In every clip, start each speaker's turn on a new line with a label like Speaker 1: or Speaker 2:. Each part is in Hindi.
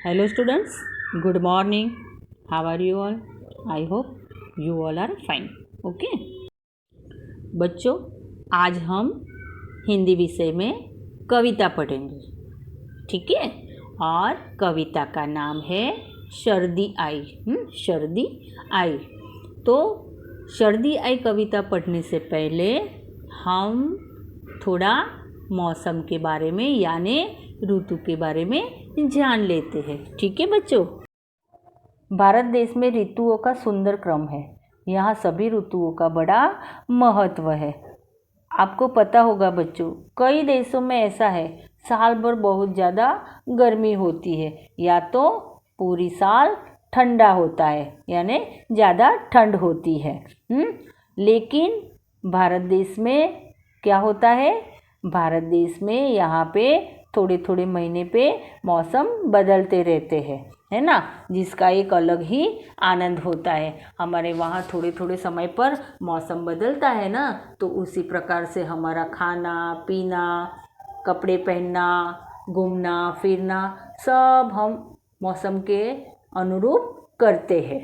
Speaker 1: Hello students, good morning. How are you all? I hope you all are fine. Okay. बच्चों, आज हम हिंदी विषय में कविता पढ़ेंगे, ठीक है। और कविता का नाम है सर्दी आई। सर्दी आई। तो सर्दी आई कविता पढ़ने से पहले हम थोड़ा मौसम के बारे में यानी ऋतु के बारे में जान लेते हैं, ठीक है बच्चों। भारत देश में ऋतुओं का सुंदर क्रम है। यहाँ सभी ऋतुओं का बड़ा महत्व है। आपको पता होगा बच्चों, कई देशों में ऐसा है साल भर बहुत ज़्यादा गर्मी होती है या तो पूरी साल ठंडा होता है यानी ज़्यादा ठंड होती है। लेकिन भारत देश में क्या होता है, भारत देश में यहाँ पे थोड़े थोड़े महीने पे मौसम बदलते रहते हैं, है ना, जिसका एक अलग ही आनंद होता है। हमारे वहाँ थोड़े थोड़े समय पर मौसम बदलता है ना, तो उसी प्रकार से हमारा खाना पीना, कपड़े पहनना, घूमना फिरना सब हम मौसम के अनुरूप करते हैं।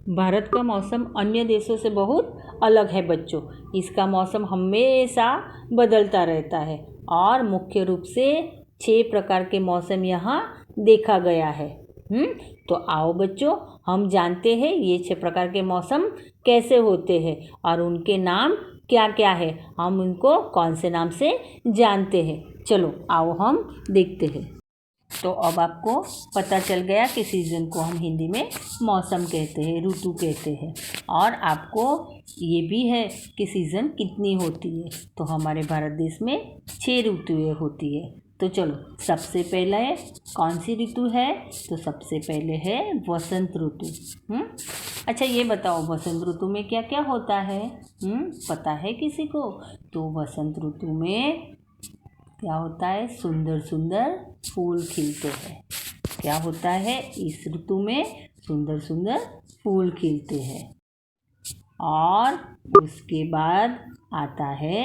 Speaker 1: भारत का मौसम अन्य देशों से बहुत अलग है बच्चों। इसका मौसम हमेशा बदलता रहता है और मुख्य रूप से 6 प्रकार के मौसम यहाँ देखा गया है। तो आओ बच्चों, हम जानते हैं ये 6 प्रकार के मौसम कैसे होते हैं और उनके नाम क्या क्या है, हम उनको कौन से नाम से जानते हैं। चलो आओ हम देखते हैं। तो अब आपको पता चल गया कि सीज़न को हम हिंदी में मौसम कहते हैं, ऋतु कहते हैं। और आपको ये भी है कि सीज़न कितनी होती है। तो हमारे भारत देश में 6 ऋतुएँ होती है। तो चलो, सबसे पहला है कौन सी ऋतु है, तो सबसे पहले है वसंत ऋतु। अच्छा ये बताओ, वसंत ऋतु में क्या क्या होता है, पता है किसी को? तो वसंत ऋतु में क्या होता है, सुंदर सुंदर फूल खिलते हैं। क्या होता है इस ऋतु में, सुंदर सुंदर फूल खिलते हैं। और उसके बाद आता है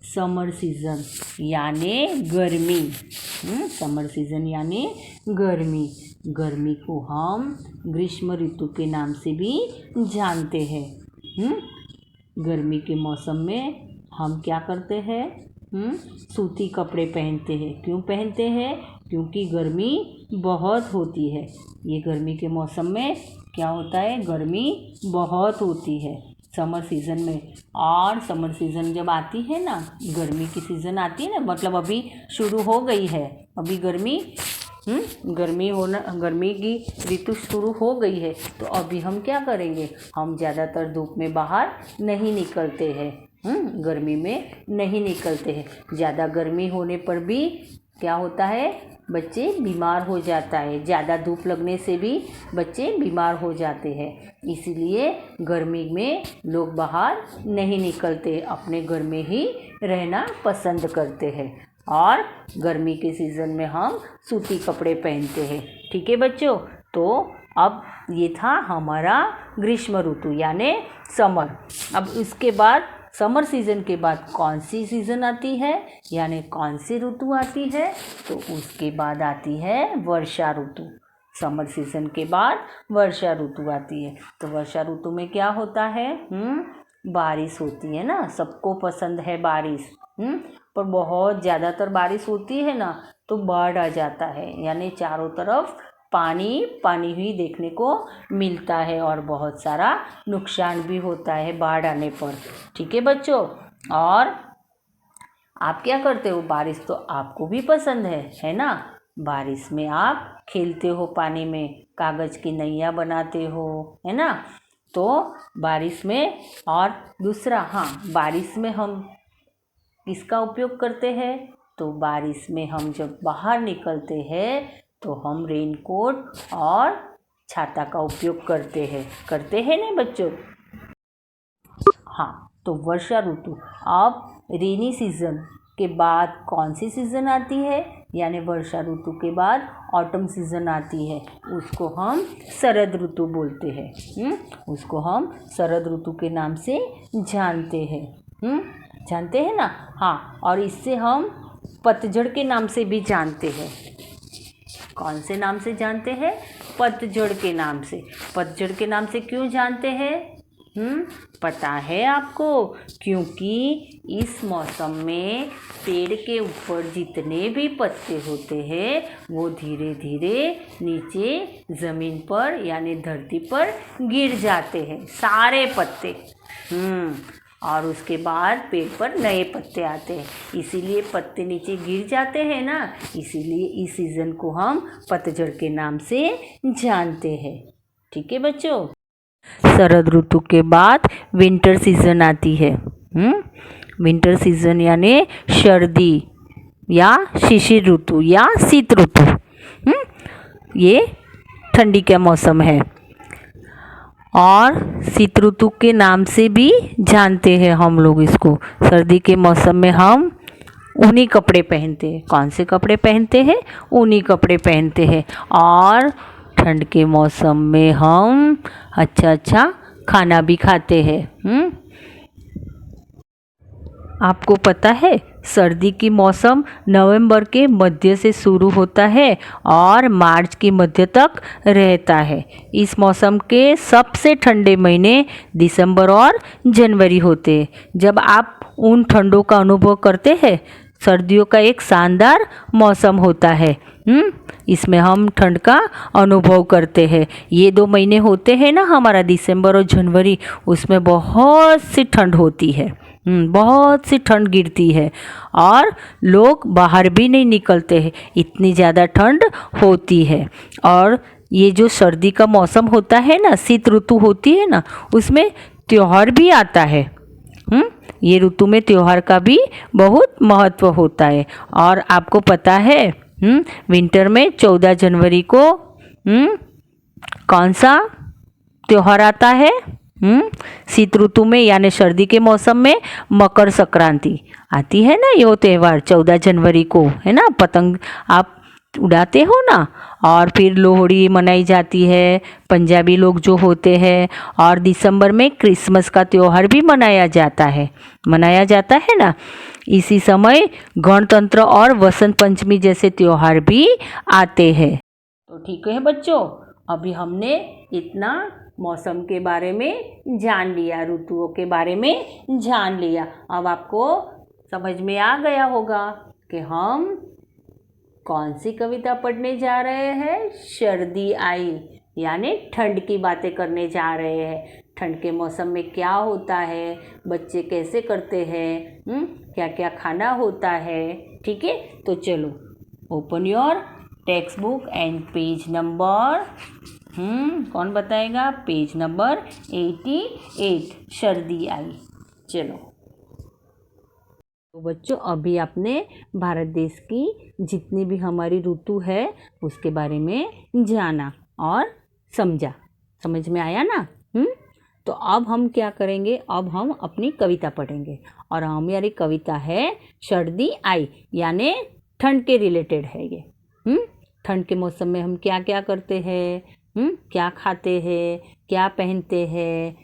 Speaker 1: समर सीज़न यानी गर्मी। समर सीज़न यानी गर्मी। गर्मी को हम ग्रीष्म ऋतु के नाम से भी जानते हैं। गर्मी के मौसम में हम क्या करते हैं, सूती कपड़े पहनते हैं। क्यों पहनते हैं? क्योंकि गर्मी बहुत होती है। ये गर्मी के मौसम में क्या होता है, गर्मी बहुत होती है समर सीज़न में। और समर सीज़न जब आती है ना, गर्मी की सीज़न आती है ना, मतलब अभी शुरू हो गई है, अभी गर्मी गर्मी की ऋतु शुरू हो गई है। तो अभी हम क्या करेंगे, हम ज़्यादातर धूप में बाहर नहीं निकलते हैं, गर्मी में नहीं निकलते हैं। ज़्यादा गर्मी होने पर भी क्या होता है, बच्चे बीमार हो जाता है। ज़्यादा धूप लगने से भी बच्चे बीमार हो जाते हैं। इसीलिए गर्मी में लोग बाहर नहीं निकलते, अपने घर में ही रहना पसंद करते हैं। और गर्मी के सीज़न में हम सूती कपड़े पहनते हैं, ठीक है बच्चों। तो अब ये था हमारा ग्रीष्म ऋतु यानी समर। अब इसके बाद समर सीज़न के बाद कौन सी सीज़न आती है यानी कौन सी ऋतु आती है, तो उसके बाद आती है वर्षा ऋतु। समर सीज़न के बाद वर्षा ऋतु आती है। तो वर्षा ऋतु में क्या होता है, बारिश होती है ना, सबको पसंद है बारिश। पर बहुत ज़्यादातर बारिश होती है ना, तो बाढ़ आ जाता है यानी चारों तरफ पानी पानी ही देखने को मिलता है और बहुत सारा नुकसान भी होता है बाढ़ आने पर, ठीक है बच्चों। और आप क्या करते हो, बारिश तो आपको भी पसंद है ना। बारिश में आप खेलते हो, पानी में कागज़ की नैया बनाते हो, है ना। तो बारिश में, और दूसरा बारिश में हम किसका उपयोग करते हैं, तो बारिश में हम जब बाहर निकलते हैं तो हम रेनकोट और छाता का उपयोग करते हैं ना बच्चों। तो वर्षा ऋतु। अब रेनी सीज़न के बाद कौन सी सीज़न आती है, यानी वर्षा ऋतु के बाद ऑटम सीज़न आती है, उसको हम शरद ऋतु बोलते हैं। उसको हम शरद ऋतु के नाम से जानते हैं। जानते हैं ना। और इससे हम पतझड़ के नाम से भी जानते हैं। कौन से नाम से जानते हैं? पतझड़ के नाम से। पतझड़ के नाम से क्यों जानते हैं? पता है आपको? क्योंकि इस मौसम में पेड़ के ऊपर जितने भी पत्ते होते हैं वो धीरे धीरे नीचे ज़मीन पर यानी धरती पर गिर जाते हैं, सारे पत्ते। और उसके बाद पेड़ पर नए पत्ते आते हैं, इसीलिए पत्ते नीचे गिर जाते हैं ना, इसीलिए इस सीज़न को हम पतझड़ के नाम से जानते हैं। ठीक है बच्चों। शरद ऋतु के बाद विंटर सीजन आती है। विंटर सीजन यानी सर्दी या शिशिर ऋतु या शीत ऋतु। ये ठंडी का मौसम है और शीत ऋतु के नाम से भी जानते हैं हम लोग इसको। सर्दी के मौसम में हम ऊनी कपड़े पहनते हैं। कौन से कपड़े पहनते हैं? ऊनी कपड़े पहनते हैं। और ठंड के मौसम में हम अच्छा खाना भी खाते हैं। आपको पता है सर्दी की मौसम नवंबर के मध्य से शुरू होता है और मार्च के मध्य तक रहता है। इस मौसम के सबसे ठंडे महीने दिसंबर और जनवरी होते हैं। जब आप उन ठंडों का अनुभव करते हैं, सर्दियों का एक शानदार मौसम होता है। इसमें हम ठंड का अनुभव करते हैं। ये 2 महीने होते हैं ना हमारा, दिसंबर और जनवरी, उसमें बहुत सी ठंड होती है। बहुत सी ठंड गिरती है और लोग बाहर भी नहीं निकलते हैं, इतनी ज़्यादा ठंड होती है। और ये जो सर्दी का मौसम होता है ना, शीत ऋतु होती है ना, उसमें त्योहार भी आता है। ये ऋतु में त्योहार का भी बहुत महत्व होता है। और आपको पता है विंटर में 14 जनवरी को कौन सा त्योहार आता है? शीत ऋतु में यानी सर्दी के मौसम में मकर संक्रांति आती है ना। ये त्यौहार 14 जनवरी को है ना। पतंग आप उड़ाते हो ना। और फिर लोहड़ी मनाई जाती है, पंजाबी लोग जो होते हैं। और दिसंबर में क्रिसमस का त्यौहार भी मनाया जाता है ना। इसी समय गणतंत्र और वसंत पंचमी जैसे त्यौहार भी आते हैं। तो ठीक है बच्चों, अभी हमने इतना मौसम के बारे में जान लिया, ऋतुओं के बारे में जान लिया। अब आपको समझ में आ गया होगा कि हम कौन सी कविता पढ़ने जा रहे हैं। सर्दी आई यानी ठंड की बातें करने जा रहे हैं। ठंड के मौसम में क्या होता है, बच्चे कैसे करते हैं, क्या क्या खाना होता है। ठीक है, तो चलो open your text book and page number कौन बताएगा? पेज नंबर 88, सर्दी आई। चलो तो बच्चों, अभी आपने भारत देश की जितनी भी हमारी ऋतु है उसके बारे में जाना और समझा। समझ में आया ना? तो अब हम क्या करेंगे? अब हम अपनी कविता पढ़ेंगे और हमारी कविता है सर्दी आई यानी ठंड के रिलेटेड है ये। ठंड के मौसम में हम क्या क्या करते हैं, क्या खाते हैं, क्या पहनते हैं,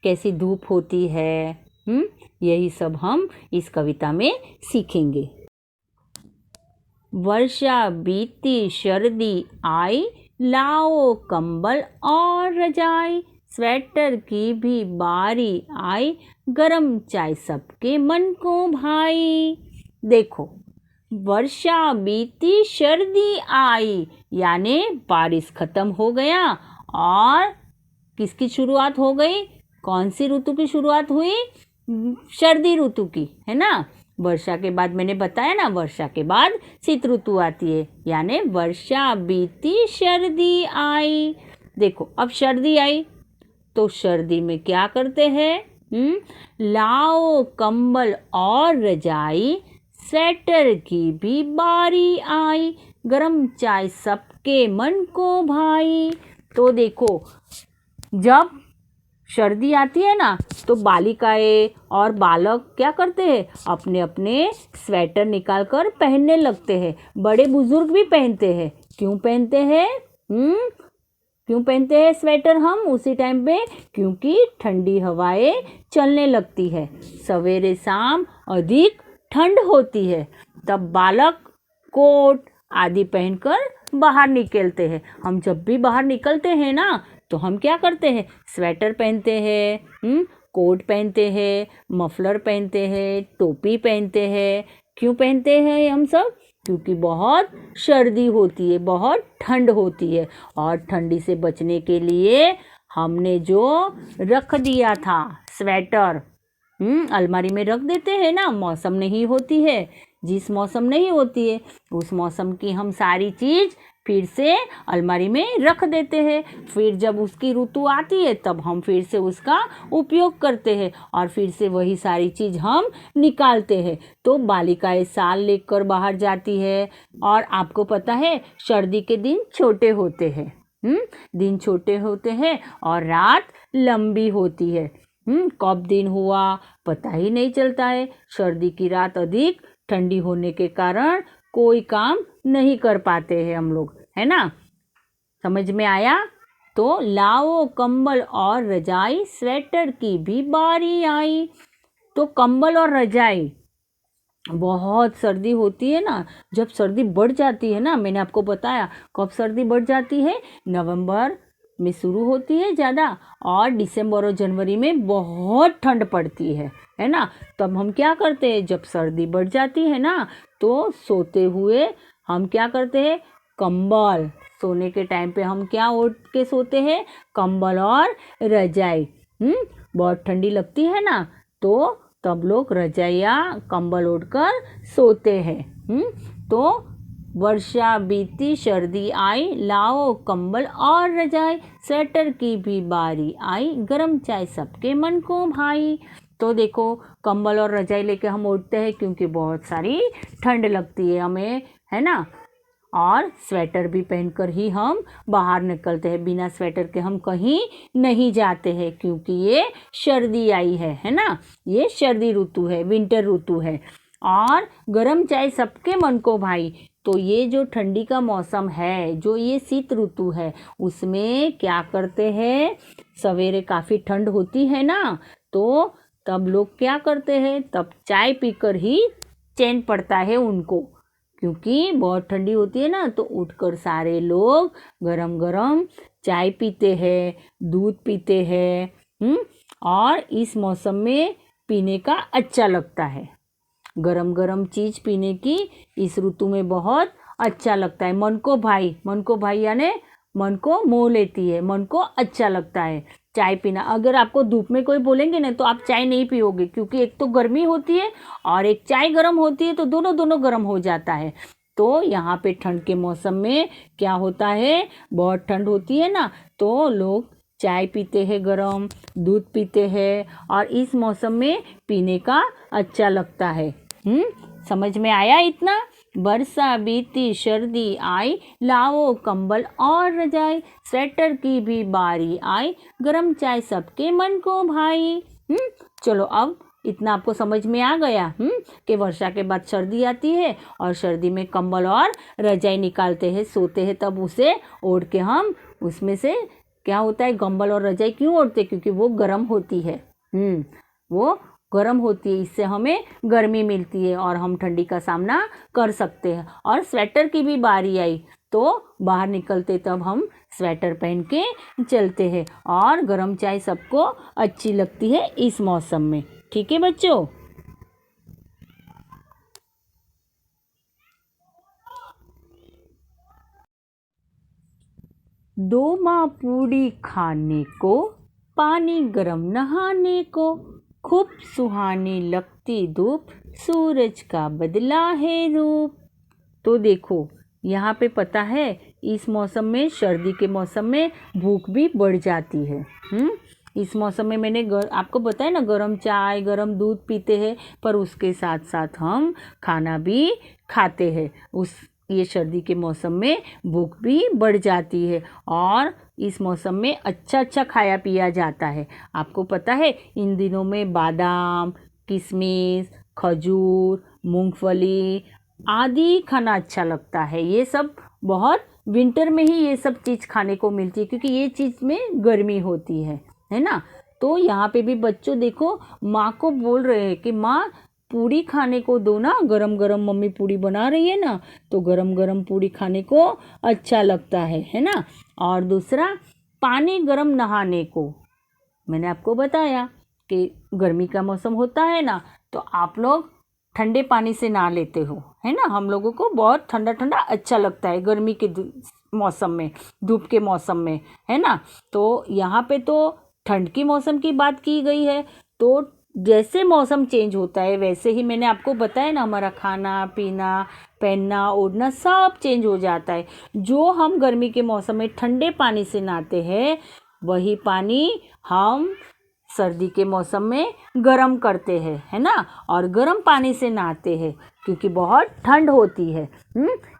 Speaker 1: कैसी धूप होती है, यही सब हम इस कविता में सीखेंगे। वर्षा बीती सर्दी आई, लाओ कंबल और रजाई, स्वेटर की भी बारी आई, गरम चाय सबके मन को भाई। देखो, वर्षा बीती सर्दी आई यानी बारिश खत्म हो गया और किसकी शुरुआत हो गई? कौन सी ऋतु की शुरुआत हुई? सर्दी ऋतु की, है ना। वर्षा के बाद मैंने बताया ना, वर्षा के बाद शीत ऋतु आती है यानी वर्षा बीती सर्दी आई। देखो, अब सर्दी आई तो सर्दी में क्या करते हैं? लाओ कंबल और रजाई, स्वेटर की भी बारी आई, गरम चाय सबके मन को भाई। तो देखो, जब सर्दी आती है ना तो बालिकाएं और बालक क्या करते हैं? अपने अपने स्वेटर निकाल कर पहनने लगते हैं। बड़े बुजुर्ग भी पहनते हैं। क्यों पहनते हैं? क्यों पहनते हैं स्वेटर हम उसी टाइम पे? क्योंकि ठंडी हवाएं चलने लगती है, सवेरे शाम अधिक ठंड होती है, तब बालक कोट आदि पहनकर बाहर निकलते हैं। हम जब भी बाहर निकलते हैं ना, तो हम क्या करते हैं, स्वेटर पहनते हैं, कोट पहनते हैं, मफलर पहनते हैं, टोपी पहनते हैं। क्यों पहनते हैं हम सब? क्योंकि बहुत सर्दी होती है, बहुत ठंड होती है, और ठंडी से बचने के लिए हमने जो रख दिया था स्वेटर, अलमारी में रख देते हैं ना। मौसम नहीं होती है, जिस मौसम नहीं होती है उस मौसम की हम सारी चीज़ फिर से अलमारी में रख देते हैं। फिर जब उसकी ऋतु आती है तब हम फिर से उसका उपयोग करते हैं, और फिर से वही सारी चीज़ हम निकालते हैं। तो बालिकाएं साल लेकर बाहर जाती है, और आपको पता है सर्दी के दिन छोटे होते हैं, दिन छोटे होते हैं और रात लंबी होती है। कब दिन हुआ पता ही नहीं चलता है। सर्दी की रात अधिक ठंडी होने के कारण कोई काम नहीं कर पाते हैं हम लोग, है ना। समझ में आया? तो लाओ कंबल और रजाई, स्वेटर की भी बारी आई। तो कंबल और रजाई, बहुत सर्दी होती है ना, जब सर्दी बढ़ जाती है ना, मैंने आपको बताया कब सर्दी बढ़ जाती है, नवंबर में शुरू होती है ज़्यादा, और दिसंबर और जनवरी में बहुत ठंड पड़ती है ना। तब हम क्या करते हैं, जब सर्दी बढ़ जाती है ना, तो सोते हुए हम क्या करते हैं, कंबल, सोने के टाइम पे हम क्या ओढ़ के सोते हैं, कंबल और रजाई। बहुत ठंडी लगती है ना, तो तब लोग रजाई या कंबल ओढ़कर सोते हैं। तो वर्षा बीती सर्दी आई, लाओ कंबल और रजाई, स्वेटर की भी बारी आई, गरम चाय सबके मन को भाई। तो देखो, कंबल और रजाई लेके हम ओढ़ते हैं क्योंकि बहुत सारी ठंड लगती है हमें, है ना। और स्वेटर भी पहनकर ही हम बाहर निकलते हैं, बिना स्वेटर के हम कहीं नहीं जाते हैं, क्योंकि ये सर्दी आई है ना। ये सर्दी ऋतु है, विंटर ऋतु है। और गरम चाय सबके मन को भाई। तो ये जो ठंडी का मौसम है, जो ये शीत ऋतु है, उसमें क्या करते हैं, सवेरे काफ़ी ठंड होती है ना, तो तब लोग क्या करते हैं, तब चाय पीकर ही चैन पड़ता है उनको, क्योंकि बहुत ठंडी होती है ना। तो उठकर सारे लोग गरम गरम चाय पीते हैं, दूध पीते हैं, और इस मौसम में पीने का अच्छा लगता है। गरम गरम चीज़ पीने की इस ऋतु में बहुत अच्छा लगता है। मन को भाई यानी मन को मोह लेती है, मन को अच्छा लगता है चाय पीना। अगर आपको धूप में कोई बोलेंगे ना, तो आप चाय नहीं पियोगे, क्योंकि एक तो गर्मी होती है और एक चाय गर्म होती है, तो दोनों गर्म हो जाता है। तो यहाँ पे ठंड के मौसम में क्या होता है, बहुत ठंड होती है ना, तो लोग चाय पीते हैं, गरम दूध पीते हैं, और इस मौसम में पीने का अच्छा लगता है। समझ में आया इतना? बरसा बीती सर्दी आई, लाओ कंबल और रजाई, स्वेटर की भी बारी आई, गरम चाय सबके मन को भाई। चलो, अब इतना आपको समझ में आ गया कि वर्षा के बाद सर्दी आती है, और सर्दी में कंबल और रजाई निकालते हैं, सोते हैं, तब उसे ओढ़ के हम उसमें से क्या होता है, कंबल और रजाई क्यों ओढ़ते, क्योंकि वो गर्म होती है। वो गर्म होती है, इससे हमें गर्मी मिलती है और हम ठंडी का सामना कर सकते हैं। और स्वेटर की भी बारी आई, तो बाहर निकलते तब हम स्वेटर पहन के चलते हैं, और गर्म चाय सबको अच्छी लगती है इस मौसम में। ठीक है बच्चों? दो माँ पूड़ी खाने को, पानी गरम नहाने को, खूब सुहानी लगती धूप, सूरज का बदला है रूप। तो देखो, यहाँ पे पता है इस मौसम में, सर्दी के मौसम में भूख भी बढ़ जाती है। इस मौसम में मैंने आपको बताया ना, गरम चाय गरम दूध पीते हैं, पर उसके साथ साथ हम खाना भी खाते हैं। ये सर्दी के मौसम में भूख भी बढ़ जाती है, और इस मौसम में अच्छा खाया पिया जाता है। आपको पता है इन दिनों में बादाम, किशमिश, खजूर, मूंगफली आदि खाना अच्छा लगता है। ये सब बहुत विंटर में ही ये सब चीज़ खाने को मिलती है, क्योंकि ये चीज़ में गर्मी होती है ना। तो यहाँ पे भी बच्चों देखो, माँ को बोल रहे हैं कि माँ पूड़ी खाने को दो ना, गरम गरम मम्मी पूड़ी बना रही है ना, तो गरम गरम पूड़ी खाने को अच्छा लगता है ना। और दूसरा, पानी गरम नहाने को, मैंने आपको बताया कि गर्मी का मौसम होता है ना, तो आप लोग ठंडे पानी से नहा लेते हो, है ना। हम लोगों को बहुत ठंडा ठंडा अच्छा लगता है गर्मी के मौसम में, धूप के मौसम में, है ना। तो यहाँ पे तो ठंड की मौसम की बात की गई है, तो जैसे मौसम चेंज होता है वैसे ही मैंने आपको बताया ना, हमारा खाना पीना, पहनना ओढ़ना सब चेंज हो जाता है। जो हम गर्मी के मौसम में ठंडे पानी से नहाते हैं, वही पानी हम सर्दी के मौसम में गर्म करते हैं, है ना। और गर्म पानी से नहाते हैं क्योंकि बहुत ठंड होती है।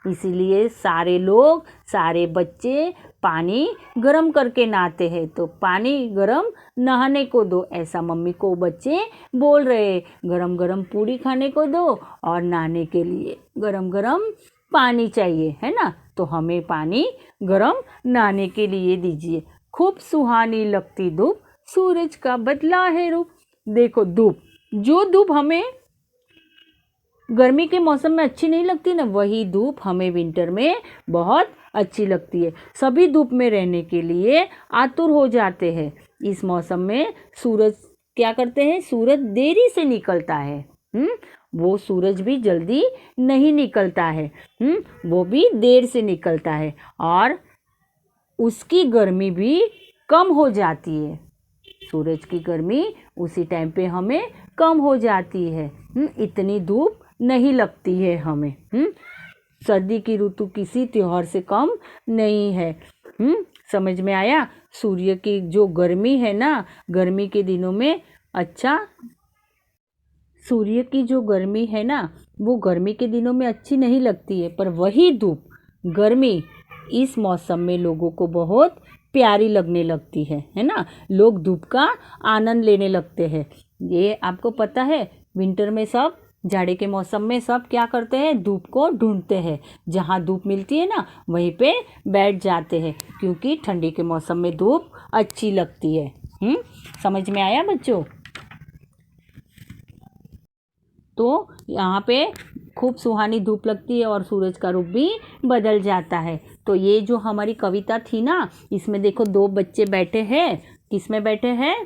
Speaker 1: इसीलिए सारे लोग, सारे बच्चे पानी गर्म करके नहाते हैं। तो पानी गर्म नहाने को दो, ऐसा मम्मी को बच्चे बोल रहे। गरम गरम पूड़ी खाने को दो और नहाने के लिए गरम गरम पानी चाहिए, है ना। तो हमें पानी गरम नहाने के लिए दीजिए। खूब सुहानी लगती धूप, सूरज का बदला है रूप। देखो धूप, जो धूप हमें गर्मी के मौसम में अच्छी नहीं लगती ना, वही धूप हमें विंटर में बहुत अच्छी लगती है। सभी धूप में रहने के लिए आतुर हो जाते हैं। इस मौसम में सूरज क्या करते हैं, सूरज देरी से निकलता है। वो सूरज भी जल्दी नहीं निकलता है, वो भी देर से निकलता है और उसकी गर्मी भी कम हो जाती है। सूरज की गर्मी उसी टाइम पे हमें कम हो जाती है। इतनी धूप नहीं लगती है हमें। सर्दी की ऋतु किसी त्योहार से कम नहीं है। समझ में आया। सूर्य की जो गर्मी है ना, गर्मी के दिनों में सूर्य की जो गर्मी है ना, वो गर्मी के दिनों में अच्छी नहीं लगती है, पर वही धूप गर्मी इस मौसम में लोगों को बहुत प्यारी लगने लगती है ना। लोग धूप का आनंद लेने लगते हैं। ये आपको पता है, विंटर में सब, जाड़े के मौसम में सब क्या करते हैं, धूप को ढूंढते हैं। जहाँ धूप मिलती है ना, वहीं पे बैठ जाते हैं, क्योंकि ठंडी के मौसम में धूप अच्छी लगती है। समझ में आया बच्चों। तो यहाँ पे खूब सुहानी धूप लगती है और सूरज का रूप भी बदल जाता है। तो ये जो हमारी कविता थी ना, इसमें देखो दो बच्चे बैठे हैं। किस में बैठे हैं,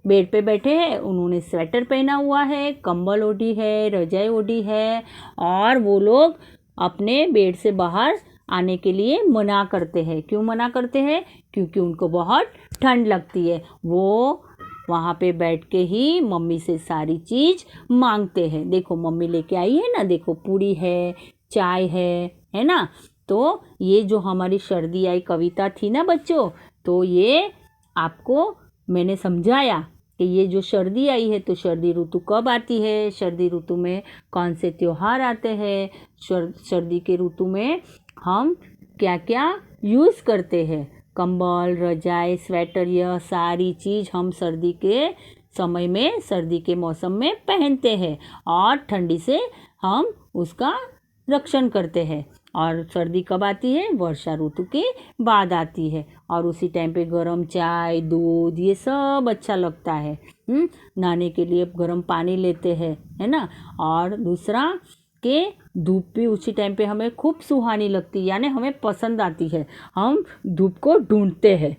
Speaker 1: बेड पे बैठे हैं। उन्होंने स्वेटर पहना हुआ है, कंबल ओढ़ी है, रजाई ओढ़ी है, और वो लोग अपने बेड से बाहर आने के लिए मना करते हैं। क्यों मना करते हैं, क्योंकि उनको बहुत ठंड लगती है। वो वहाँ पे बैठ के ही मम्मी से सारी चीज़ मांगते हैं। देखो मम्मी लेके आई है ना, देखो पूड़ी है, चाय है ना। तो ये जो हमारी सर्दी आई कविता थी ना बच्चों, तो ये आपको मैंने समझाया कि ये जो सर्दी आई है, तो सर्दी ऋतु कब आती है, सर्दी ऋतु में कौन से त्योहार आते हैं, सर्दी के ऋतु में हम क्या क्या यूज़ करते हैं। कंबल, रजाई, स्वेटर, यह सारी चीज़ हम सर्दी के समय में, सर्दी के मौसम में पहनते हैं और ठंडी से हम उसका रक्षण करते हैं। और सर्दी कब आती है, वर्षा ऋतु के बाद आती है, और उसी टाइम पे गरम चाय, दूध, ये सब अच्छा लगता है। नहाने के लिए गरम पानी लेते हैं, है ना। और दूसरा कि धूप भी उसी टाइम पे हमें खूब सुहानी लगती है, यानी हमें पसंद आती है। हम धूप को ढूंढते हैं।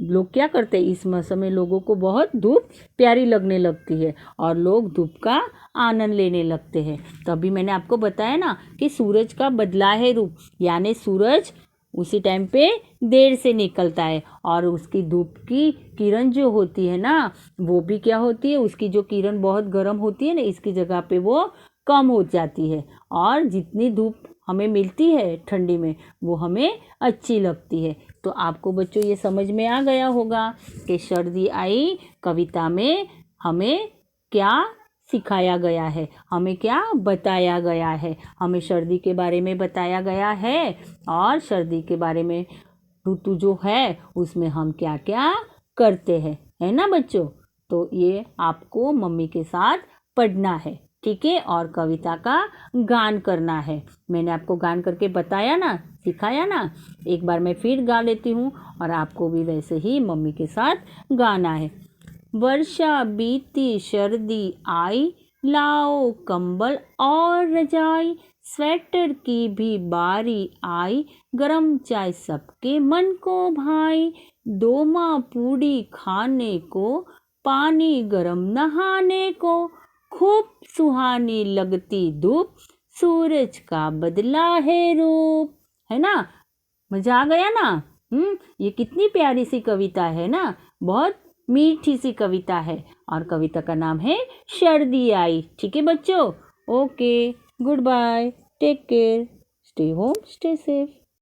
Speaker 1: लोग क्या करते हैं, इस मौसम में लोगों को बहुत धूप प्यारी लगने लगती है और लोग धूप का आनंद लेने लगते हैं। तभी मैंने आपको बताया ना कि सूरज का बदला है रूप, यानी सूरज उसी टाइम पे देर से निकलता है और उसकी धूप की किरण जो होती है ना, वो भी क्या होती है, उसकी जो किरण बहुत गर्म होती है ना, इसकी जगह पे वो कम हो जाती है। और जितनी धूप हमें मिलती है ठंडी में, वो हमें अच्छी लगती है। तो आपको बच्चों ये समझ में आ गया होगा कि सर्दी आई कविता में हमें क्या सिखाया गया है, हमें क्या बताया गया है। हमें सर्दी के बारे में बताया गया है और सर्दी के बारे में ऋतु जो है उसमें हम क्या क्या करते हैं, है ना बच्चों। तो ये आपको मम्मी के साथ पढ़ना है, ठीक है, और कविता का गान करना है। मैंने आपको गान करके बताया ना, सिखाया ना। एक बार मैं फिर गा लेती हूँ और आपको भी वैसे ही मम्मी के साथ गाना है। वर्षा बीती सर्दी आई, लाओ कंबल और रजाई, स्वेटर की भी बारी आई, गरम चाय सबके मन को भाई। दोमा पूड़ी खाने को, पानी गरम नहाने को, खूब सुहानी लगती धूप, सूरज का बदला है रूप। है ना, मजा आ गया ना। ये कितनी प्यारी सी कविता है ना, बहुत मीठी सी कविता है। और कविता का नाम है सर्दी आई। ठीक है बच्चों, okay, goodbye, take care, stay home, stay safe.